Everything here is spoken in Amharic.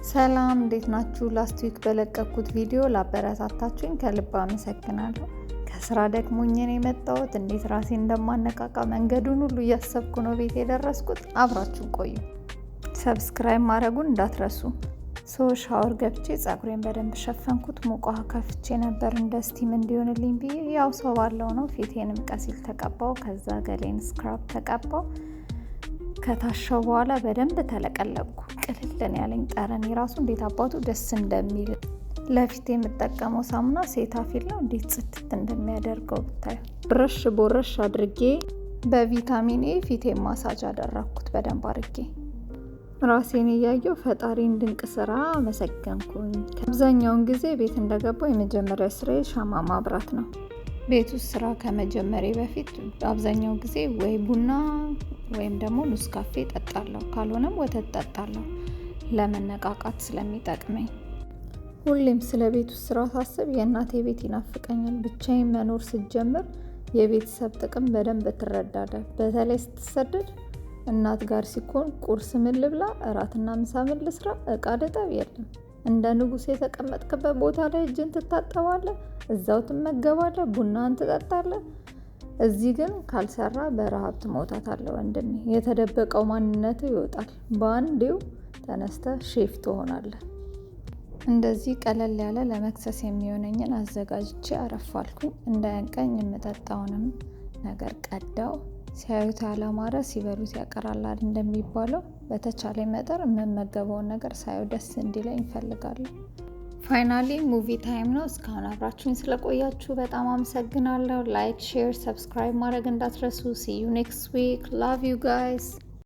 ሰላም እንዴት ናችሁ? ላስት ዊክ በለቀኩት ቪዲዮ ላበረታታችሁኝ ከልብ አመሰግናለሁ። ከስራ ደክሞኝ ነው የመጣሁት። እንዴት ራሴን እንደማነቃቃ መንገዱን ሁሉ እያሰብኩ ነው ቤት የደረስኩት። አብራችሁን ቆዩ። ሰብስክራይብ ማድረጉን እንዳትረሱ። ሻወር ገብቼ ፀጉሬን በደንብ ሸፈንኩት። ሙቅ ውሃ ከፍቼ ነበር እንደ ስቲም እንዲሆንልኝ ብዬ። ያው ሰው ባለው ነው። ፊቴንም ቀሲል ተቀባው። ከዛ ገሌን ስክራብ ተቀባው። ከታሸው በኋላ በደንብ ተለቀለቅኩ። ቅልልን ያለኝ ጠረን የራሱ እንዴት አባቱ ደስ እንደሚል። ለፊት የምጠቀመው ሳሙና ሴታፊል ነው። እንዴት ጽድት እንደሚያደርገው ብታዩ። ብረሽ ቦረሽ አድርጌ በቪታሚን ኤ ፊቴን ማሳጅ አደረኩት በደንብ አድርጌ። ራሴን እያየው ፈጣሪን ድንቅ ስራ አመሰገንኩኝ። አብዛኛውን ጊዜ ቤት እንደገባው የመጀመሪያ ስራዬ ሻማ ማብራት ነው። ቤት ውስጥ ስራ ከመጀመሪያ በፊት አብዛኛው ጊዜ ወይ ቡና ወይም ደግሞ ኔስካፌ ጠጣለሁ፣ ካልሆነም ወተት ጠጣለሁ ለመነቃቃት ስለሚጠቅመኝ። ሁሌም ስለ ቤት ውስጥ ስራ ሳስብ የእናቴ ቤት ይናፍቀኛል። ብቻዬን መኖር ስትጀምር የቤተሰብ ጥቅም በደንብ ትረዳለህ። በተለይ ስትሰደድ እናት ጋር ሲኮን ቁርስ ምን ልብላ፣ እራትና ምሳ ምን ልስራ፣ እቃ ልጠብ የለም። እንደ ንጉስ የተቀመጥክበት ቦታ ላይ እጅን ትታጠባለህ፣ እዛው ትመገባለህ፣ ቡናን ትጠጣለህ። እዚህ ግን ካልሰራ በረሃብ ትሞታታለህ ወንድሜ። የተደበቀው ማንነቱ ይወጣል። በአንዴው ተነስተ ሼፍ ትሆናለህ። እንደዚህ ቀለል ያለ ለመክሰስ የሚሆነኝን አዘጋጅቼ አረፋልኩኝ። እንዳያንቀኝ የምጠጣውንም ነገር ቀዳው። ሲያዩት ያላማረ ሲበሉት ያቀራላል እንደሚባለው በተቻለ መጠን የምመገበውን ነገር ሳየው ደስ እንዲለኝ እፈልጋለሁ። ፋይናሊ ሙቪ ታይም ነው። እስካሁን አብራችሁኝ ስለቆያችሁ በጣም አመሰግናለሁ። ላይክ፣ ሼር፣ ሰብስክራይብ ማድረግ እንዳትረሱ። ሲ ዩ ኔክስት ዊክ። ላቭ ዩ ጋይስ።